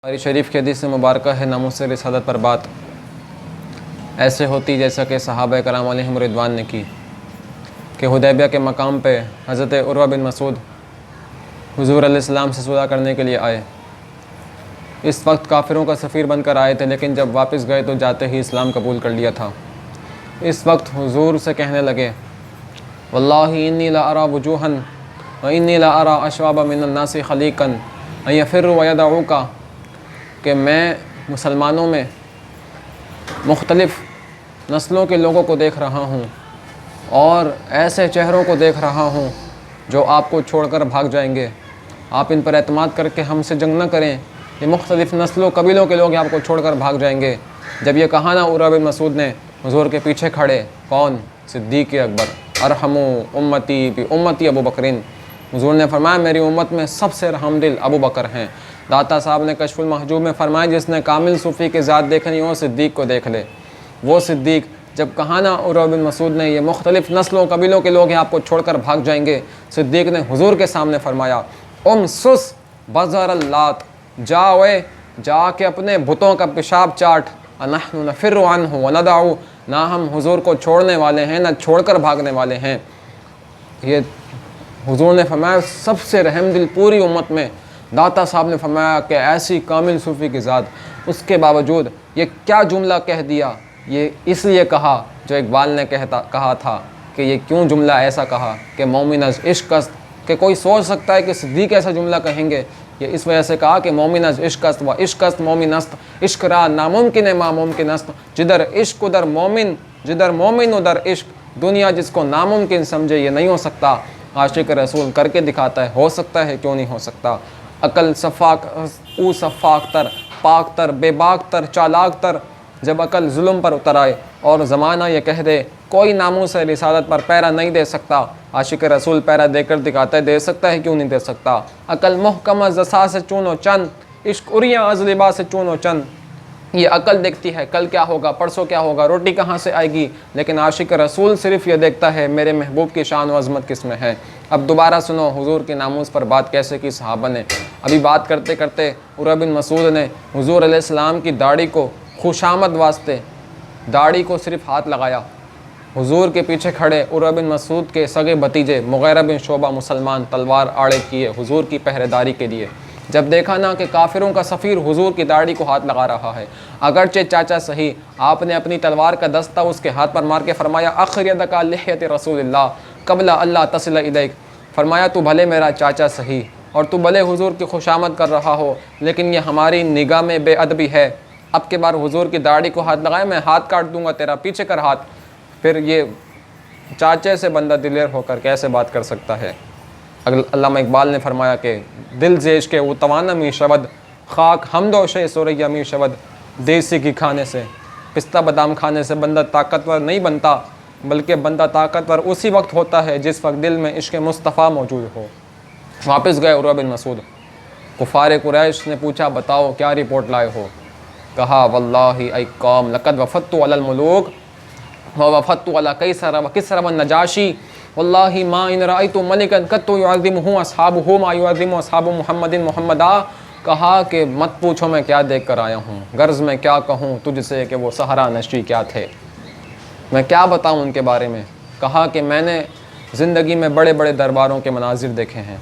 हमारी शरीफ की हदीस मुबारक है, नामुस रिसालत पर बात ऐसे होती जैसा कि सहाबा कराम अलैहिम रिदवान ने की कि हुदैबिया के मकाम पे हज़रत उर्वा बिन मसूद हुज़ूर अलैहिस्सलाम से सुलह करने के लिए आए। इस वक्त काफिरों का सफ़ीर बनकर आए थे, लेकिन जब वापस गए तो जाते ही इस्लाम कबूल कर लिया था। इस वक्त हुज़ूर से कहने लगे, वल्लाहि इन्नी ला अरा वजूहन व इन्नी ला अरा अशवाबा मिनन नासी खलीकन यफ़िर्रु व यदऊका, कि मैं मुसलमानों में मुख्तलिफ़ नस्लों के लोगों को देख रहा हूँ और ऐसे चेहरों को देख रहा हूँ जो आपको छोड़कर भाग जाएंगे। आप इन पर एतमाद करके हमसे जंग न करें, ये मुख्तलिफ़ नस्लों कबीलों के लोग आपको छोड़कर भाग जाएंगे। जब ये कहा ना उर्वा बिन मसूद ने हुज़ूर के पीछे खड़े, कौन? सिद्दीक़ अकबर, अरहमु उम्मती बि उम्मती अबू बकरिन। हुज़ूर ने फरमाया मेरी उम्मत में सबसे रहमदिल अबू बकर हैं। दाता साहब ने कशफुल महजूब में फरमाया जिसने कामिल सूफ़ी की ज़ात देखनी हो सिद्दीक़ को देख ले। वो सिद्दीक़ जब कहा ना उर्वा बिन मसूद ने ये मुख्तलिफ़ नस्लों कबीलों के लोग हैं आपको छोड़कर भाग जाएंगे, सिद्दीक़ ने हुज़ूर के सामने फरमाया, सुस बज़र अल्लात, जा ओए जा के अपने बुतों का पेशाब चाट, अनहनु नफ़िर्रु अन्हु व नदअु, ना हम हुज़ूर को छोड़ने वाले हैं ना छोड़कर भागने वाले हैं। ये हुज़ूर ने फरमाया सबसे रहमदिल पूरी उम्मत में। दाता साहब ने फरमाया कि ऐसी कामिल सूफ़ी की ज़ात, उसके बावजूद ये क्या जुमला कह दिया। ये इसलिए कहा जो इकबाल ने कहा था कि ये क्यों जुमला ऐसा कहा कि मोमिन अज़ इश्क़ अस्त, कि कोई सोच सकता है कि सिद्दीक़ ऐसा जुमला कहेंगे। ये इस वजह से कहा कि मोमिन अज़ इश्क़ अस्त व इश्क़ अस्त मोमिन अस्त, इश्क़ रा नामुमकिन है मामुमकिन अस्त, जिधर इश्क़ उधर मोमिन, जिधर मोमिन उधर इश्क़। दुनिया जिसको नामुमकिन समझे ये नहीं हो सकता, आशिक़ रसूल करके दिखाता है, हो सकता है क्यों नहीं हो सकता। अकल सफ़ाक तर पाक तर बेबाक तर चालाक तर, जब अकल जुल्म पर उतर आए और ज़माना ये कह दे कोई नामूस रिसालत पर पैरा नहीं दे सकता, आशिक़ रसूल पैरा देकर दिखाता है, दे सकता है क्यों नहीं दे सकता। अकल मुहकम जसा से चूनो चंद, इश्क उरिया अज़लिबा से चूनो चंद। ये अकल देखती है कल क्या होगा, परसों क्या होगा, रोटी कहाँ से आएगी, लेकिन आशिक़ रसूल सिर्फ़ ये देखता है मेरे महबूब की शान व अज़मत किस में है। अब दोबारा सुनो हुज़ूर की नामूस पर बात कैसे की सहाबा ने। अभी बात करते करते उर्वा बिन मसूद ने हुज़ूर अलैहिस्सलाम की दाढ़ी को खुशामद वास्ते दाढ़ी को सिर्फ हाथ लगाया। हुज़ूर के पीछे खड़े उर्वा बिन मसूद के सगे भतीजे मुग़ीरा बिन शोबा मुसलमान तलवार आड़े किए हुज़ूर की पहरेदारी के लिए। जब देखा ना कि काफिरों का सफ़ीर हुज़ूर की दाढ़ी को हाथ लगा रहा है, अगरचे चाचा सही, आपने अपनी तलवार का दस्ता उसके हाथ पर मार के फरमाया अख़रियदका लिह्यत रसूलिल्लाह क़ब्ला अल्लाह तसिल इलैक। फरमाया तू भले मेरा चाचा सही और तू भले हुज़ूर की खुशामद कर रहा हो, लेकिन ये हमारी निगाह में बेअदबी है। अब के बार हुज़ूर की दाढ़ी को हाथ लगाया, मैं हाथ काट दूंगा तेरा, पीछे कर हाथ। फिर ये चाचे से बंदा दिलेर होकर कैसे बात कर सकता है। अल्लामा इकबाल ने फरमाया कि दिल जेश के वो तवाना मी शवद, खाक हमदोशे सुरैया मी शवद। देसी घी खाने से, पिस्ता बादाम खाने से बंदा ताकतवर नहीं बनता, बल्कि बंदा ताकतवर उसी वक्त होता है जिस वक्त दिल में इश्क़ मुस्तफ़ा मौजूद हो। वापस गए उर्वा बिन मसूद। कुफ़ार कुरैश ने पूछा बताओ क्या रिपोर्ट लाए हो। कहा वल्लाहि ऐ कौम लक़द वफ़त्तु अलल मुलूक व वफ़त्तु अला कैसर व किस्रा व नजाशी वल्लाहि मा इन रअयतु मलिकन कत्तु युअज़्ज़िमुहु अस्हाबुहु मा युअज़्ज़िमु अस्हाबु मुहम्मदिन मुहम्मदा। कहा कि मत पूछो मैं क्या देख कर आया हूँ, गर्ज़ में क्या कहूँ तुझसे कि वो सहरा नशी क्या थे, मैं क्या बताऊँ उनके बारे में। कहा कि मैंने ज़िंदगी में बड़े बड़े दरबारों के मनाजिर देखे हैं,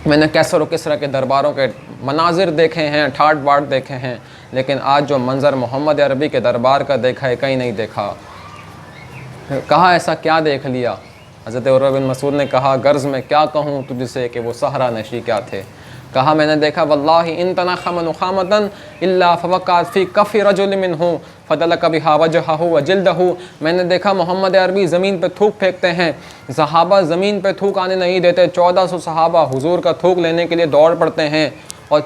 मैंने कैसर व किस्रा के दरबारों के मनाजिर देखे हैं, ठाट बाट देखे हैं, लेकिन आज जो मंज़र मोहम्मद अरबी के दरबार का देखा है कहीं नहीं देखा। कहा ऐसा क्या देख लिया। हज़रत उर्वा बिन मसूद ने कहा गर्ज़ में क्या कहूँ तुझसे कि वो सहरा नशी क्या थे। कहा मैंने देखा वल्लाहि इन तनख़म नुख़ामतन इल्ला फ़वक़अत फ़ी कफ़ी रजुल मिनहु फ़दलक बिहा वजहहु व जिल्दहु। मैंने देखा मोहम्मद अरबी ज़मीन पे थूक फेंकते हैं, सहाबा ज़मीन पे थूक आने नहीं देते। 1400 सहाबा हुज़ूर का थूक लेने के लिए दौड़ पड़ते हैं और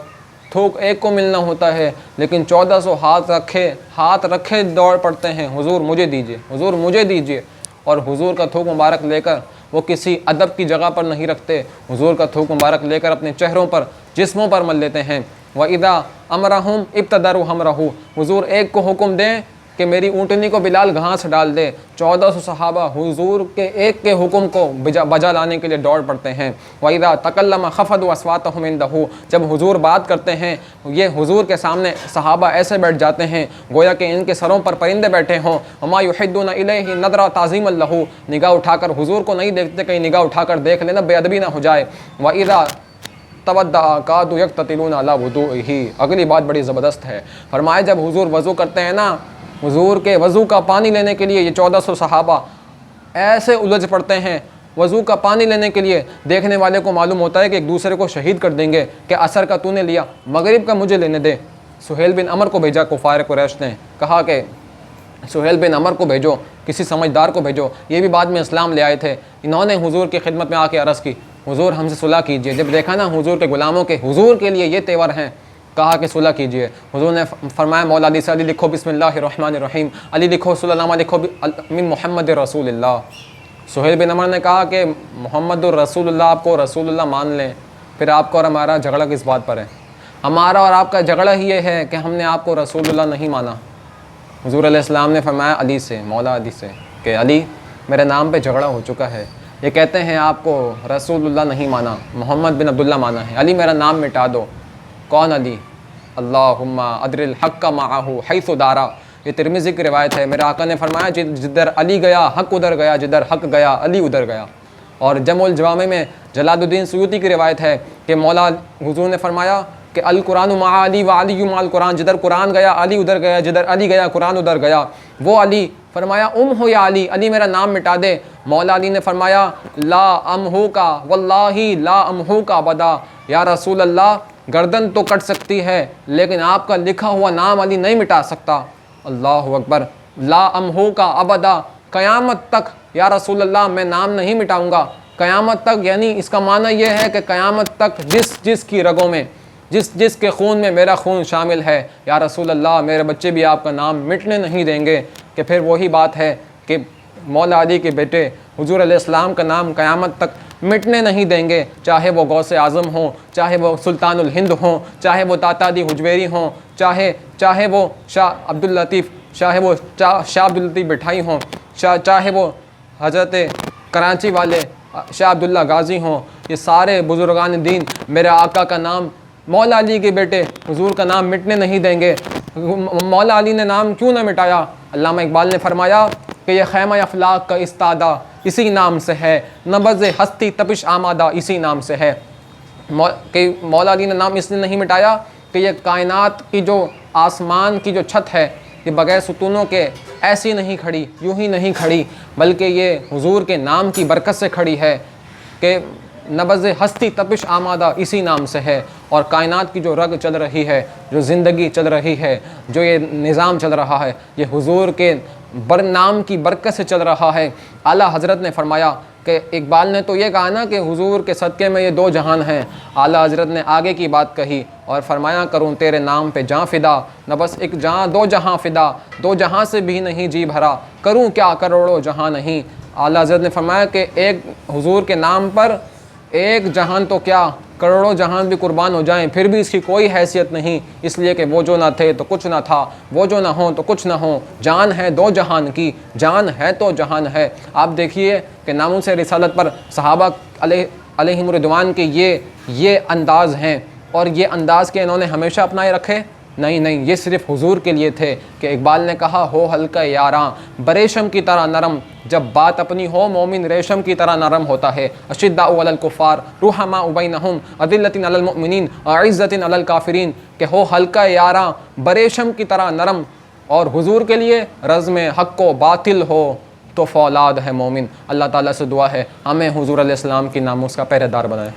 थूक एक को मिलना होता है, लेकिन 1400 हाथ रखे दौड़ पड़ते हैं, हुज़ूर मुझे दीजिए, हुज़ूर मुझे दीजिए। और हुज़ूर का थूक मुबारक लेकर वो किसी अदब की जगह पर नहीं रखते, हुज़ूर का थूक मुबारक लेकर अपने चेहरों पर जिस्मों पर मल लेते हैं। व इदा अमरहुम इब्तदरु हमरहु, हुज़ूर एक को हुक्म दें कि मेरी ऊँटनी को बिलाल घास डाल दे। 1400 सहाबा हुजूर के एक के हुक्म को बजा लाने के लिए दौड़ पड़ते हैं। वइदा तकल्लम खफ़दु अस्वातहुम इंदहु, जब हुजूर बात करते हैं ये हुजूर के सामने सहाबा ऐसे बैठ जाते हैं गोया कि इनके सरों पर परिंदे बैठे हों। वमा युहिद्दूना इलैहि नदरा ताज़ीमन लहू, निगाह उठाकर हुजूर को नहीं देखते, कहीं निगाह उठाकर देख लेना बेअदबी ना हो जाए। वइदा तवद्दा कादू यक्ततिलून अला वुदूइही, अगली बात बड़ी ज़बरदस्त है। फरमाए जब हुजूर वज़ू करते हैं ना, हुजूर के वज़ू का पानी लेने के लिए ये 1400 सहाबा ऐसे उलझ पड़ते हैं। वज़ू का पानी लेने के लिए देखने वाले को मालूम होता है कि एक दूसरे को शहीद कर देंगे कि असर का तूने लिया, मगरिब का मुझे लेने दे। सुहेल बिन अमर को भेजा कुफ़ार कुरैश ने, कहा कि सुहेल बिन अमर को भेजो, किसी समझदार को भेजो। ये भी बाद में इस्लाम ले आए थे। इन्होंने हुजूर की खिदमत में आके अर्ज़ की, हुजूर हमसे सुलह कीजिए। जब देखा ना हुजूर के गुलामों के हुजूर के लिए ये तेवर हैं, कहा कि सुलह कीजिए। हुजूर ने फरमाया मौला अली से, अली लिखो बिस्मिल्लाहिर्रहमानिर्रहीम, अली लिखो सल्लल्लाहु लिखो मिन मुहम्मद रसूलुल्लाह। सुहेल बिन अमर ने कहा कि मोहम्मद रसूलुल्लाह, आपको रसूलुल्लाह मान लें, फिर आपका और हमारा झगड़ा किस बात पर है? हमारा और आपका झगड़ा ही ये है कि हमने आपको रसूलुल्लाह नहीं माना। हुजूर अलैहिस्सलाम ने फरमाया अली से, मौला अली से, कि अली मेरे नाम पे झगड़ा हो चुका है, ये कहते हैं आपको रसूलुल्लाह नहीं माना, मोहम्मद बिन अब्दुल्ला माना है, अली मेरा नाम मिटा दो। कौन अली? अल्लाहुम्मा अदरिल हक़्क़ मअहू हैसु दारा, ये तिरमिज़ी की रिवायत है। मेरे आका ने फरमाया जिधर अली गया हक़ उधर गया, जिधर हक़ गया अली उधर गया। और जमुल जवामे में जलालुद्दीन सुयूती की रिवायत है कि मौला हुजूर ने फरमाया कि अल कुरान मा अली व अली माल कुरान, जिधर कुरान गया अली उधर गया, जिधर अली गया कुरान उधर गया। वो अली फरमाया हो या अली, अली मेरा नाम मिटा दे। मौला अली ने फरमाया ला अमहू का वल्लाही ला अमहू का बदा, या रसूल अल्लाह गर्दन तो कट सकती है लेकिन आपका लिखा हुआ नाम अली नहीं मिटा सकता। अल्लाहु अकबर। ला अमहू का अबदा, क़यामत तक या रसूल अल्लाह मैं नाम नहीं मिटाऊंगा। क़यामत तक यानी इसका माना यह है कि क़यामत तक जिस की रगों में, जिस के खून में मेरा खून शामिल है, या रसूल अल्लाह मेरे बच्चे भी आपका नाम मिटने नहीं देंगे। कि फिर वही बात है कि मौला अली के बेटे हुजूर अलैहिस्सलाम का नाम क़यामत तक मिटने नहीं देंगे, चाहे वो गौसे आज़म हों, चाहे वो सुल्तानुल हिंद हों, चाहे वो तातादी हुजवेरी हों, चाहे वो शाह अब्दुल लतीफ़, चाहे वो शाह अब्दुल लतीफ़ बिठाई हों, चाहे वो हज़रत कराची वाले शाह अब्दुल्ला गाज़ी हों। ये सारे बुज़ुर्गान दीन मेरे आका का नाम, मौला अली के बेटे हुजूर का नाम मिटने नहीं देंगे। मौला अली ने नाम क्यों ना मिटाया? अल्लामा इकबाल ने फरमाया कि यह खैमा अफलाक का इस्तादा इसी नाम से है, नबज़ हस्ती तपिश आमादा इसी नाम से है। कि मौला अली ने नाम इसलिए नहीं मिटाया कि यह कायनात की जो आसमान की जो छत है ये बग़ैर सुतूनों के ऐसी नहीं खड़ी, यूं ही नहीं खड़ी, बल्कि ये हुजूर के नाम की बरकत से खड़ी है। कि नबज़ हस्ती तपिश आमादा इसी नाम से है। और कायनात की जो रग चल रही है, जो ज़िंदगी चल रही है, जो ये निज़ाम चल रहा है, ये हुजूर के नाम की बरकत से चल रहा है। आला हज़रत ने फरमाया कि इकबाल ने तो ये कहा ना कि हुजूर के सदक़े में ये दो जहान हैं। आला हज़रत ने आगे की बात कही और फरमाया करूँ तेरे नाम पे जाँ फ़िदा, न बस एक जहाँ दो जहाँ फ़िदा, दो जहाँ से भी नहीं जी भरा, करूँ क्या करोड़ों जहाँ नहीं। आला हज़रत ने फरमाया कि एक हुजूर के नाम पर एक जहान तो क्या करोड़ों जहान भी कुर्बान हो जाएं फिर भी इसकी कोई हैसियत नहीं, इसलिए कि वो जो ना थे तो कुछ ना था, वो जो ना हो तो कुछ ना हो। जान है दो जहान की, जान है तो जहान है। आप देखिए कि नामों से रिसालत पर सहाबा अलैहिम रिदवान के ये अंदाज़ हैं, और ये अंदाज़ के इन्होंने हमेशा अपनाए रखे? नहीं, ये सिर्फ़ हुजूर के लिए थे। कि इकबाल ने कहा हो हल्का यारां बरेशम की तरह नरम, जब बात अपनी हो मोमिन रेशम की तरह नरम होता है। अशिद्दाउ अलल कुफ़ार रुहमाउ बैनहुम अदिल्लतिन अलल मुमिनीन अइज़्ज़तिन अलल काफ़िरीन, कि हो हल्का यारां बरेशम की तरह नरम, और हुजूर के लिए रज़्म हक़ व बातिल हो तो फौलाद है मोमिन। अल्लाह ताला से दुआ है हमें हुजूर अलैहिस्सलाम की नामूस का पहरेदार बनाए।